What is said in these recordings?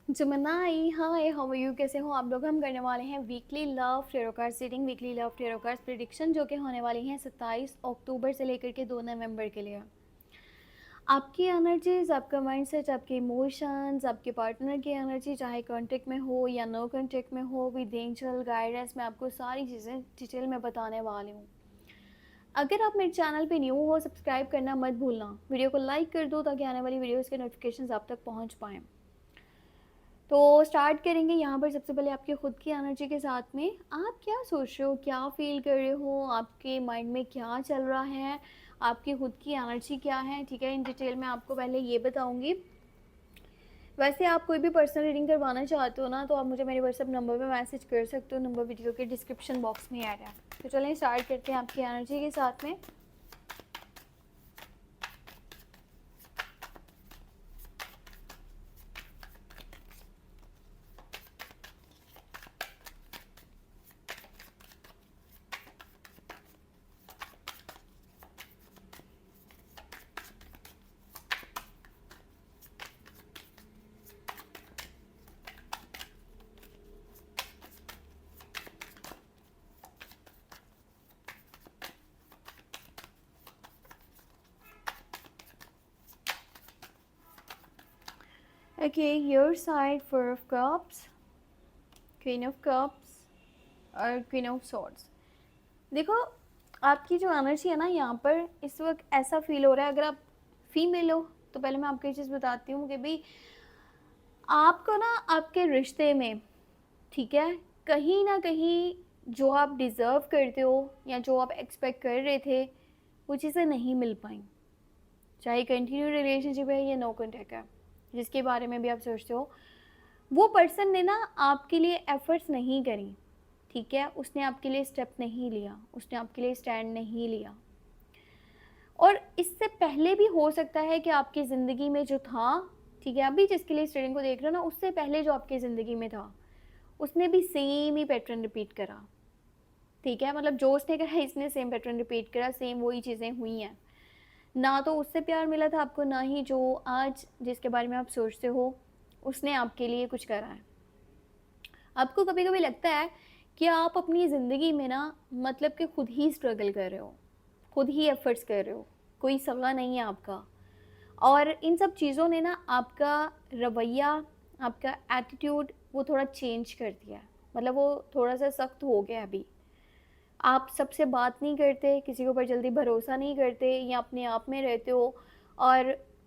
जमनाई hi, how are you, कैसे हो आप लोग। हम करने वाले हैं weekly love tarot card reading, weekly love tarot card prediction, जो कि होने वाली हैं 27 अक्टूबर से लेकर के 2 नवंबर के लिए। आपकी एनर्जीज, आपका माइंडसेट, आपके इमोशंस, आपके पार्टनर की एनर्जी, चाहे कॉन्टेक्ट में हो या नो कॉन्टेक्ट में हो, विद एंजल गाइडेंस, मैं आपको सारी चीज़ें डिटेल में बताने वाली हूँ। अगर आप मेरे चैनल पे न्यू हो, सब्सक्राइब करना मत भूलना, वीडियो को लाइक कर दो ताकि आने वाली वीडियोज़ के नोटिफिकेशन आप तक पहुँच पाएँ। तो स्टार्ट करेंगे यहाँ पर सबसे पहले आपके खुद की एनर्जी के साथ में। आप क्या सोच रहे हो, क्या फील कर रहे हो, आपके माइंड में क्या चल रहा है, आपकी खुद की एनर्जी क्या है, ठीक है। इन डिटेल में आपको पहले ये बताऊंगी। वैसे आप कोई भी पर्सनल रीडिंग करवाना चाहते हो ना, तो आप मुझे मेरे व्हाट्सएप नंबर पे मैसेज कर सकते हो, नंबर वीडियो के डिस्क्रिप्शन बॉक्स में ऐड है। तो चलें स्टार्ट करते हैं आपकी एनर्जी के साथ में। Okay, your side 4 of cups, queen of cups और क्वीन ऑफ सॉर्ड्स। देखो, आपकी जो एनर्जी है ना यहाँ पर इस वक्त ऐसा फील हो रहा है, अगर आप फीमेल हो तो पहले मैं आपको ये चीज़ बताती हूँ कि भाई आपको ना आपके रिश्ते में, ठीक है, कहीं ना कहीं जो आप डिज़र्व करते हो या जो आप एक्सपेक्ट कर रहे थे वो चीज़ें नहीं मिल पाई। चाहे कंटिन्यू रिलेशनशिप है या नो कॉन्टैक्ट है, जिसके बारे में भी आप सोचते हो, वो पर्सन ने ना आपके लिए एफर्ट्स नहीं करी, ठीक है। उसने आपके लिए स्टेप नहीं लिया, उसने आपके लिए स्टैंड नहीं लिया। और इससे पहले भी हो सकता है कि आपकी ज़िंदगी में जो था, ठीक है, अभी जिसके लिए स्टूडेंट को देख रहे हो ना, उससे पहले जो आपकी ज़िंदगी में था उसने भी सेम ही पैटर्न रिपीट करा, ठीक है। मतलब जो उसने करा इसने सेम पैटर्न रिपीट करा, सेम वही चीज़ें हुई हैं। ना तो उससे प्यार मिला था आपको, ना ही जो आज जिसके बारे में आप सोचते हो उसने आपके लिए कुछ करा है। आपको कभी कभी लगता है कि आप अपनी ज़िंदगी में ना, मतलब कि खुद ही स्ट्रगल कर रहे हो, खुद ही एफर्ट्स कर रहे हो, कोई सगा नहीं है आपका। और इन सब चीज़ों ने ना आपका रवैया, आपका एटीट्यूड वो थोड़ा चेंज कर दिया है। मतलब वो थोड़ा सा सख्त हो गया अभी। आप सबसे बात नहीं करते, किसी के ऊपर जल्दी भरोसा नहीं करते या अपने आप में रहते हो। और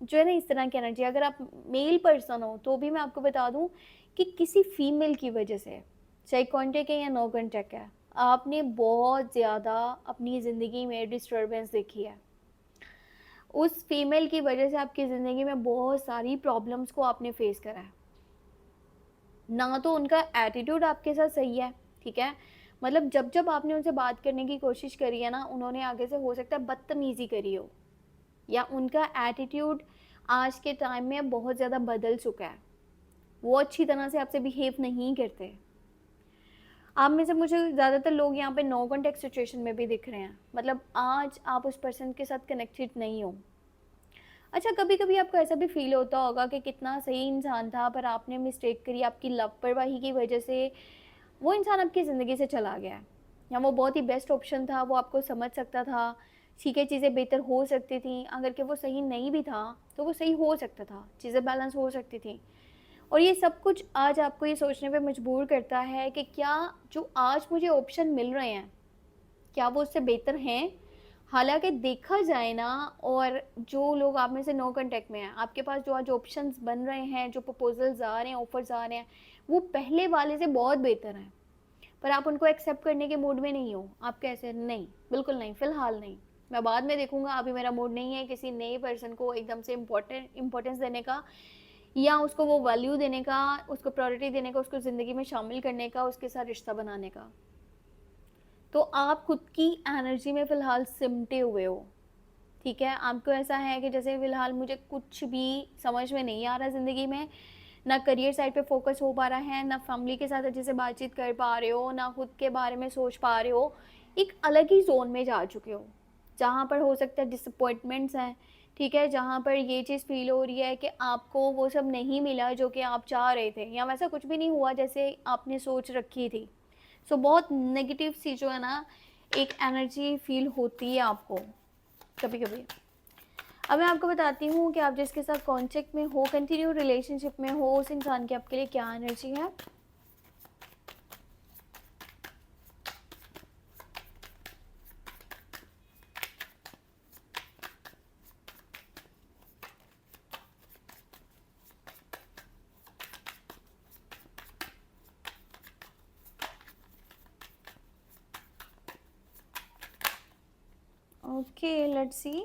जो है ना इस तरह की एनर्जी, अगर आप मेल पर्सन हो तो भी मैं आपको बता दूं कि किसी फीमेल की वजह से, चाहे कॉन्टेक्ट है या नो कॉन्टेक्ट है, आपने बहुत ज़्यादा अपनी ज़िंदगी में डिस्टर्बेंस देखी है। उस फीमेल की वजह से आपकी ज़िंदगी में बहुत सारी प्रॉब्लम्स को आपने फेस करा है। ना तो उनका एटीट्यूड आपके साथ सही है, ठीक है। मतलब जब जब आपने उनसे बात करने की कोशिश करी है ना, उन्होंने आगे से हो सकता है बदतमीजी करी हो, या उनका एटीट्यूड आज के टाइम में बहुत ज़्यादा बदल चुका है। वो अच्छी तरह से आपसे बिहेव नहीं करते। आप में से मुझे ज़्यादातर लोग यहाँ पे नो कॉन्टेक्ट सिचुएशन में भी दिख रहे हैं, मतलब आज आप उस पर्सन के साथ कनेक्टेड नहीं हो। अच्छा, कभी कभी आपको ऐसा भी फील होता होगा कि कितना सही इंसान था पर आपने मिस्टेक करी, आपकी लापरवाही की वजह से वो इंसान आपकी ज़िंदगी से चला गया है। या वो बहुत ही बेस्ट ऑप्शन था, वो आपको समझ सकता था, ठीक है, चीज़ें बेहतर हो सकती थी। अगर कि वो सही नहीं भी था तो वो सही हो सकता था, चीज़ें बैलेंस हो सकती थी। और ये सब कुछ आज आपको ये सोचने पे मजबूर करता है कि क्या जो आज मुझे ऑप्शन मिल रहे हैं, क्या वो उससे बेहतर हैं। हालांकि देखा जाए ना, और जो लोग आप में से नो कांटेक्ट में हैं, आपके पास जो आज ऑप्शंस बन रहे हैं, जो प्रपोजल्स आ रहे हैं, ऑफर्स आ रहे हैं, वो पहले वाले से बहुत बेहतर हैं। पर आप उनको एक्सेप्ट करने के मूड में नहीं हो। आप कैसे, नहीं, बिल्कुल नहीं, फ़िलहाल नहीं, मैं बाद में देखूंगा, अभी मेरा मूड नहीं है किसी नए पर्सन को एकदम से इम्पोर्टेंस देने का, या उसको वो वैल्यू देने का, उसको प्रायोरिटी देने का, उसको ज़िंदगी में शामिल करने का, उसके साथ रिश्ता बनाने का। तो आप खुद की एनर्जी में फ़िलहाल सिमटे हुए हो, ठीक है। आपको ऐसा है कि जैसे फ़िलहाल मुझे कुछ भी समझ में नहीं आ रहा ज़िंदगी में, ना करियर साइड पे फोकस हो पा रहा है, ना फैमिली के साथ अच्छे से बातचीत कर पा रहे हो, ना खुद के बारे में सोच पा रहे हो। एक अलग ही जोन में जा चुके हो, जहाँ पर हो सकता है डिसअपॉइंटमेंट्स हैं, ठीक है, जहाँ पर ये चीज़ फ़ील हो रही है कि आपको वो सब नहीं मिला जो कि आप चाह रहे थे, या वैसा कुछ भी नहीं हुआ जैसे आपने सोच रखी थी। सो बहुत नेगेटिव सी जो है ना एक एनर्जी फ़ील होती है आपको कभी-कभी। अब मैं आपको बताती हूँ कि आप जिसके साथ कॉन्टैक्ट में हो, कंटिन्यू रिलेशनशिप में हो, उस इंसान की आपके लिए क्या एनर्जी है। Okay, let's see.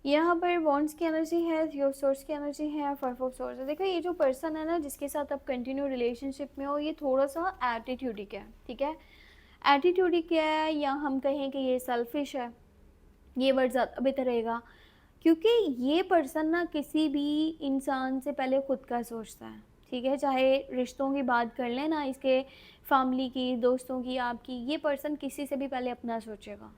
यहाँ पर बॉन्ड्स की एनर्जी है, थ्री ऑफ सोर्स की एनर्जी है, फाइव ऑफ सोर्स है। देखो ये जो पर्सन है ना जिसके साथ आप कंटिन्यू रिलेशनशिप में हो, ये थोड़ा सा एटीट्यूडिक है, ठीक है। एटीट्यूडिक है, या हम कहें कि ये सेल्फिश है, ये वर्ड ज़्यादा बेहतर रहेगा, क्योंकि ये पर्सन ना किसी भी इंसान से पहले खुद का सोचता है, ठीक है। चाहे रिश्तों की बात कर लें ना, इसके फैमिली की, दोस्तों की, आपकी, ये पर्सन किसी से भी पहले अपना सोचेगा।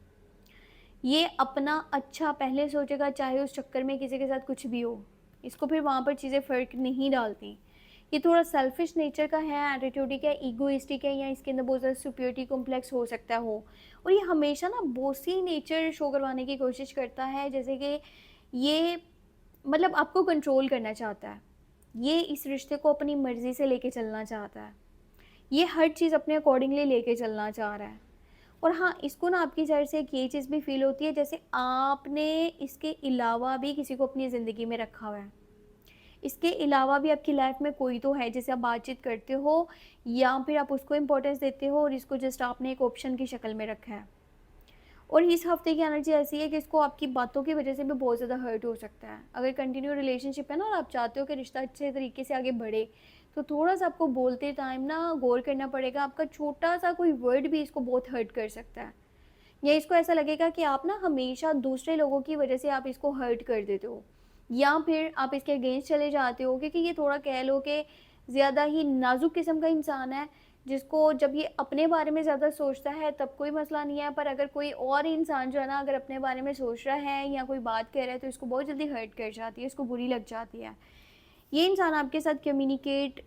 ये अपना अच्छा पहले सोचेगा, चाहे उस चक्कर में किसी के साथ कुछ भी हो, इसको फिर वहाँ पर चीज़ें फ़र्क नहीं डालती। ये थोड़ा सेल्फिश नेचर का है, एटीट्यूडिक है, ईगोइस्टिक है, या इसके अंदर बहुत ज़्यादा सुपीरियरिटी कॉम्प्लेक्स हो सकता हो। और ये हमेशा ना बॉसी नेचर शो करवाने की कोशिश करता है, जैसे कि ये मतलब आपको कंट्रोल करना चाहता है, ये इस रिश्ते को अपनी मर्ज़ी से लेके चलना चाहता है, ये हर चीज़ अपने अकॉर्डिंगली लेके चलना चाह रहा है। और हाँ, इसको ना आपकी साइड से एक ये चीज़ भी फ़ील होती है जैसे आपने इसके अलावा भी किसी को अपनी ज़िंदगी में रखा हुआ है। इसके अलावा भी आपकी लाइफ में कोई तो है जिससे आप बातचीत करते हो, या फिर आप उसको इम्पोर्टेंस देते हो और इसको जस्ट आपने एक ऑप्शन की शक्ल में रखा है। और इस हफ्ते की एनर्जी ऐसी है कि इसको आपकी बातों की वजह से भी बहुत ज़्यादा हर्ट हो सकता है। अगर कंटिन्यू रिलेशनशिप है ना और आप चाहते हो कि रिश्ता अच्छे तरीके से आगे बढ़े, तो थोड़ा सा आपको बोलते टाइम ना गौर करना पड़ेगा। आपका छोटा सा कोई वर्ड भी इसको बहुत हर्ट कर सकता है, या इसको ऐसा लगेगा कि आप ना हमेशा दूसरे लोगों की वजह से आप इसको हर्ट कर देते हो, या फिर आप इसके अगेंस्ट चले जाते हो, क्योंकि ये थोड़ा कह लो कि ज़्यादा ही नाजुक किस्म का इंसान है, जिसको जब ये अपने बारे में ज़्यादा सोचता है तब कोई मसला नहीं है, पर अगर कोई और इंसान जो है ना अगर अपने बारे में सोच रहा है या कोई बात कह रहा है तो इसको बहुत जल्दी हर्ट कर जाती है, इसको बुरी लग जाती है। ये इंसान आपके साथ कम्युनिकेट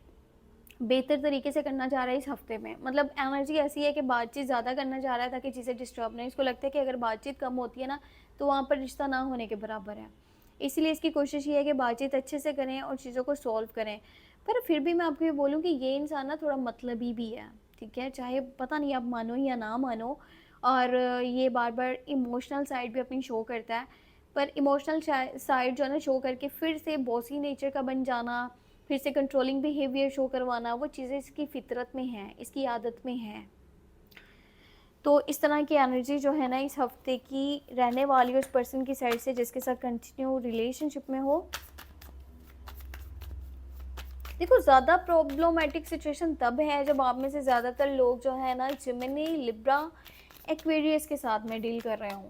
बेहतर तरीके से करना चाह रहा है इस हफ्ते में, मतलब एनर्जी ऐसी है कि बातचीत ज़्यादा करना चाह रहा है ताकि चीज़ें डिस्टर्ब नहीं। इसको लगता है कि अगर बातचीत कम होती है ना तो वहाँ पर रिश्ता ना होने के बराबर है। इसीलिए इसकी कोशिश ये है कि बातचीत अच्छे से करें और चीज़ों को सॉल्व करें। पर फिर भी मैं आपको ये बोलूँ कि ये इंसान ना थोड़ा मतलबी भी है, ठीक है। चाहे पता नहीं आप मानो या ना मानो, और ये बार बार इमोशनल साइड भी अपनी शो करता है, पर इमोशनल साइड जो है ना शो करके फिर से बॉसी नेचर का बन जाना, फिर से कंट्रोलिंग बिहेवियर शो करवाना, वो चीज़ें इसकी फितरत में हैं, इसकी आदत में हैं। तो इस तरह की एनर्जी जो है ना इस हफ्ते की रहने वाली उस पर्सन की साइड से जिसके साथ कंटिन्यू रिलेशनशिप में हो। देखो ज़्यादा प्रॉब्लमेटिक सिचुएशन तब है जब आप में से ज़्यादातर लोग जो है ना जेमिनी, लिब्रा, एक्वेरियस के साथ में डील कर रहे हों।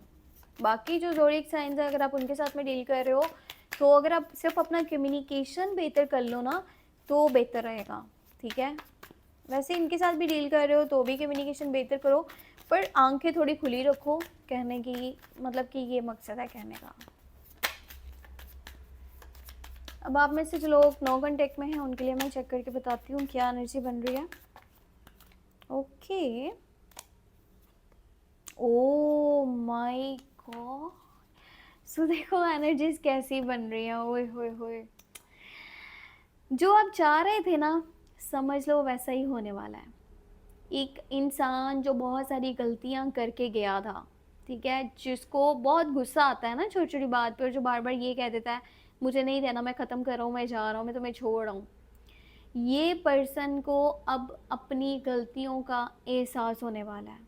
बाकी जो ज़ोडिएक साइंस है अगर आप उनके साथ में डील कर रहे हो तो अगर आप सिर्फ अपना कम्युनिकेशन बेहतर कर लो ना तो बेहतर रहेगा, ठीक है। वैसे इनके साथ भी डील कर रहे हो तो भी कम्युनिकेशन बेहतर करो, पर आंखें थोड़ी खुली रखो, कहने की मतलब कि ये मकसद है कहने का। अब आप में से जो लोग नो कांटेक्ट में हैं उनके लिए मैं चेक करके बताती हूँ क्या एनर्जी बन रही है। ओके, ओ माय गॉड, सो देखो एनर्जीज कैसी बन रही हैं। ओए होए होए, जो आप चाह रहे थे ना समझ लो वैसा ही होने वाला है। एक इंसान जो बहुत सारी गलतियां करके गया था, ठीक है, जिसको बहुत गुस्सा आता है ना छोटी छोटी बात पर, जो बार बार ये कह देता है मुझे नहीं रहना, मैं ख़त्म कर रहा हूँ, मैं जा रहा हूँ, मैं तुम्हें छोड़ रहा हूँ। ये पर्सन को अब अपनी गलतियों का एहसास होने वाला है,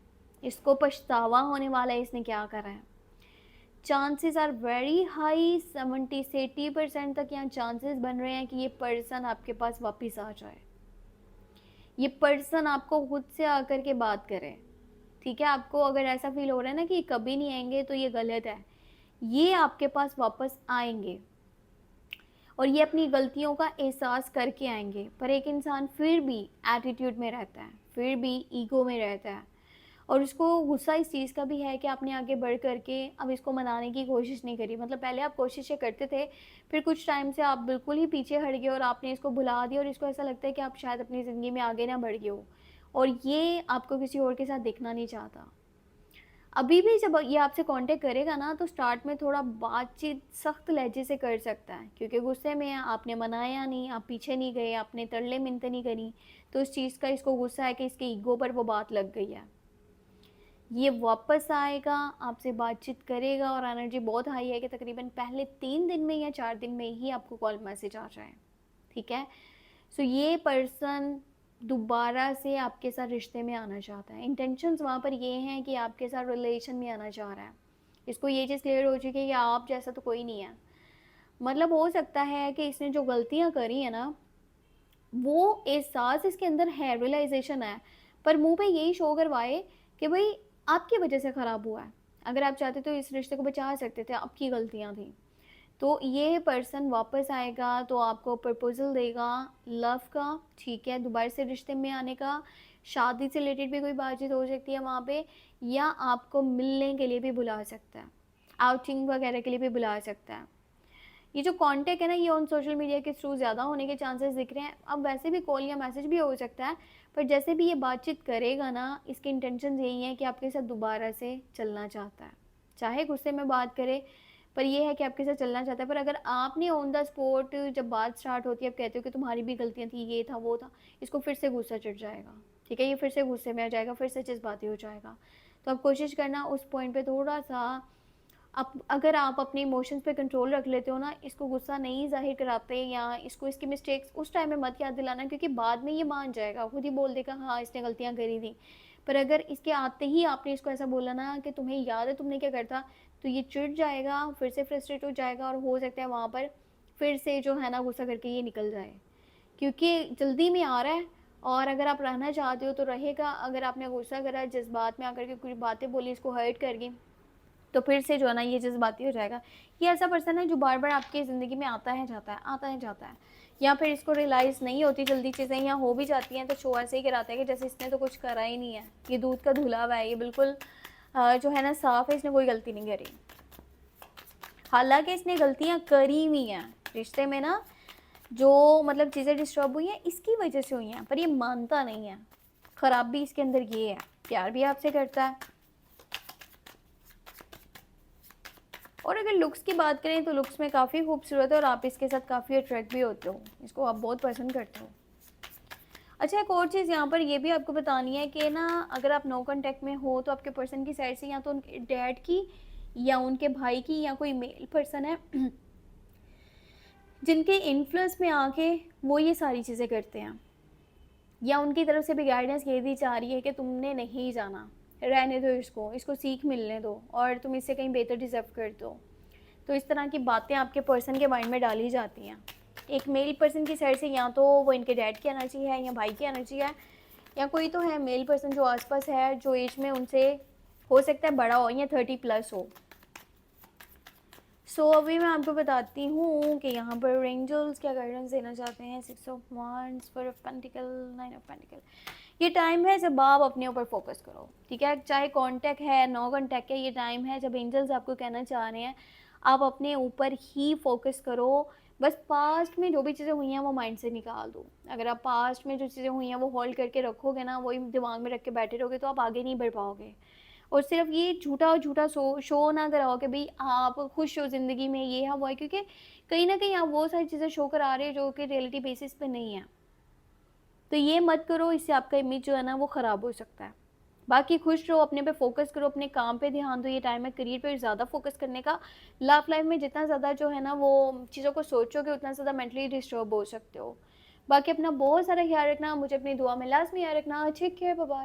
इसको पछतावा होने वाला है इसने क्या करा है। चांसेस आर वेरी हाई, 70 से 80% तक यहाँ चांसेस बन रहे हैं कि ये पर्सन आपके पास वापस आ जाए, ये पर्सन आपको खुद से आकर के बात करे, ठीक है। आपको अगर ऐसा फील हो रहा है ना कि कभी नहीं आएंगे तो ये गलत है, ये आपके पास वापस आएंगे और ये अपनी गलतियों का एहसास करके आएंगे। पर एक इंसान फिर भी एटीट्यूड में रहता है, फिर भी ईगो में रहता है, और उसको गुस्सा इस चीज़ का भी है कि आपने आगे बढ़ करके अब इसको मनाने की कोशिश नहीं करी। मतलब पहले आप कोशिशें करते थे, फिर कुछ टाइम से आप बिल्कुल ही पीछे हट गए और आपने इसको भुला दिया और इसको ऐसा लगता है कि आप शायद अपनी ज़िंदगी में आगे ना बढ़ गए हो, और ये आपको किसी और के साथ देखना नहीं चाहता। अभी भी जब ये आपसे कांटेक्ट करेगा ना, तो स्टार्ट में थोड़ा बातचीत सख्त लहजे से कर सकता है, क्योंकि गुस्से में है, आपने मनाया नहीं, आप पीछे नहीं गए, आपने तरले मिन्नतें नहीं करी, तो इस चीज़ का इसको गुस्सा है कि इसके ईगो पर वो बात लग गई है। ये वापस आएगा, आपसे बातचीत करेगा और एनर्जी बहुत हाई है कि तकरीबन पहले 3 दिन में या 4 दिन में ही आपको कॉल मैसेज आ जाए। ठीक है, सो ये पर्सन दोबारा से आपके साथ रिश्ते में आना चाहता है। इंटेंशंस वहाँ पर ये हैं कि आपके साथ रिलेशन में आना चाह रहा है। इसको ये चीज़ क्लियर हो चुकी है कि आप जैसा तो कोई नहीं है। मतलब हो सकता है कि इसने जो गलतियाँ करी है ना, वो एहसास इसके अंदर है, रियलाइजेशन है, पर मुंह पे यही शो करवाए कि भाई आपकी वजह से ख़राब हुआ है। अगर आप चाहते तो इस रिश्ते को बचा सकते थे, आपकी गलतियाँ थी। तो ये पर्सन वापस आएगा तो आपको प्रपोज़ल देगा लव का, ठीक है, दोबारा से रिश्ते में आने का, शादी से रिलेटेड भी कोई बातचीत हो सकती है वहाँ पे, या आपको मिलने के लिए भी बुला सकता है, आउटिंग वगैरह के लिए भी बुला सकता है। ये जो कांटेक्ट है ना, ये ऑन सोशल मीडिया के थ्रू ज़्यादा होने के चांसेस दिख रहे हैं। अब वैसे भी कॉल या मैसेज भी हो सकता है, पर जैसे भी ये बातचीत करेगा ना, इसके इंटेंशन यही है कि आपके साथ दोबारा से चलना चाहता है, चाहे गुस्से में बात करे, पर ये है कि आपके साथ चलना चाहता है। पर अगर आपने ऑन द स्पॉट जब बात स्टार्ट होती है, आप कहते हो कि तुम्हारी भी गलतियाँ थी, ये था वो था, इसको फिर से गुस्सा चढ़ जाएगा। ठीक है, ये फिर से गुस्से में आ जाएगा, फिर से जज्बाती हो जाएगा। तो आप कोशिश करना उस पॉइंट पे थोड़ा सा, आप अगर आप अपने इमोशंस पे कंट्रोल रख लेते हो ना, इसको गुस्सा नहीं ज़ाहिर कराते या इसको इसकी मिस्टेक्स उस टाइम में मत याद दिलाना, क्योंकि बाद में ये मान जाएगा, खुद ही बोल देगा हाँ इसने गलतियाँ करी थी। पर अगर इसके आते ही आपने इसको ऐसा बोला ना कि तुम्हें याद है तुमने क्या करता, तो ये चिढ़ जाएगा, फिर से फ्रस्ट्रेट हो जाएगा, और हो सकता है वहाँ पर फिर से जो है ना गुस्सा करके ये निकल जाए, क्योंकि जल्दी में आ रहा है। और अगर आप रहना चाहते हो तो रहेगा। अगर आपने गुस्सा करा, जज्बात में आकर के कुछ बातें बोली, इसको हर्ट कर गई, तो फिर से जो है ना ये जज्बाती हो जाएगा। ये ऐसा पर्सन है जो बार बार आपकी ज़िंदगी में आता है जाता है, आता है जाता है, या फिर इसको रियलाइज़ नहीं होती जल्दी चीज़ें, या हो भी जाती हैं तो शो ऐसे ही कराता है कि जैसे इसने तो कुछ करा ही नहीं है, ये दूध का धुला हुआ है, ये बिल्कुल जो है ना साफ़ है, इसने कोई गलती नहीं करी। हालांकि इसने गलतियाँ करी हुई हैं रिश्ते में ना, जो मतलब चीज़ें डिस्टर्ब हुई हैं इसकी वजह से हुई हैं, पर ये मानता नहीं है। ख़राबी इसके अंदर ये है, प्यार भी आपसे करता है। और अगर लुक्स की बात करें तो लुक्स में काफ़ी खूबसूरत है और आप इसके साथ काफ़ी अट्रैक्ट भी होते हो, इसको आप बहुत पसंद करते हो। अच्छा, एक और चीज़ यहाँ पर ये भी आपको बतानी है कि ना, अगर आप नो कांटेक्ट में हो तो आपके पर्सन की साइड से या तो उनके डैड की या उनके भाई की या कोई मेल पर्सन है जिनके इन्फ्लुएंस में आके वो ये सारी चीज़ें करते हैं, या उनकी तरफ से भी गाइडेंस ये दी जा रही है कि तुमने नहीं जाना, रहने दो इसको, इसको सीख मिलने दो और तुम इससे कहीं बेहतर डिज़र्व करते हो। तो इस तरह की बातें आपके पर्सन के माइंड में डाली जाती हैं। एक मेल पर्सन की साइड से या तो वो इनके डैड की एनर्जी है या भाई की एनर्जी है, या कोई तो है मेल पर्सन जो आसपास है, जो एज में उनसे हो सकता है बड़ा हो या 30+ हो। सो अभी मैं आपको बताती हूँ कि यहाँ पर एंजल्स क्या गाइडेंस देना चाहते हैं। 6 of wands, 4 of pentacle, 9 of pentacle. ये टाइम है जब आप अपने ऊपर फोकस करो, ठीक है, चाहे कांटेक्ट है नो कांटेक्ट है, ये टाइम है जब एंजल्स आपको कहना चाह रहे हैं आप अपने ऊपर ही फोकस करो। बस पास्ट में जो भी चीज़ें हुई हैं वो माइंड से निकाल दो। अगर आप पास्ट में जो चीज़ें हुई हैं वो होल्ड करके रखोगे ना, वही दिमाग में रख के बैठे रहोगे, तो आप आगे नहीं बढ़ पाओगे। और सिर्फ ये झूठा झूठा शो ना कराओ कि भाई आप खुश हो ज़िंदगी में, ये है वो है, क्योंकि कहीं ना कहीं आप वो सारी चीज़ें शो करा रहे हो जो कि रियलिटी बेसिस पे नहीं है। तो ये मत करो, इससे आपका इमेज जो है ना वो ख़राब हो सकता है। बाकी खुश रहो, अपने पे फोकस करो, अपने काम पे ध्यान दो। ये टाइम है करियर पे ज़्यादा फोकस करने का। लव लाइफ में जितना ज़्यादा जो है ना वो चीज़ों को सोचोगे उतना ज़्यादा मेंटली डिस्टर्ब हो सकते हो। बाकी अपना बहुत सारा ख्याल रखना, मुझे अपनी दुआ में लाजमी याद रखना। ठीक है, बाय बाय।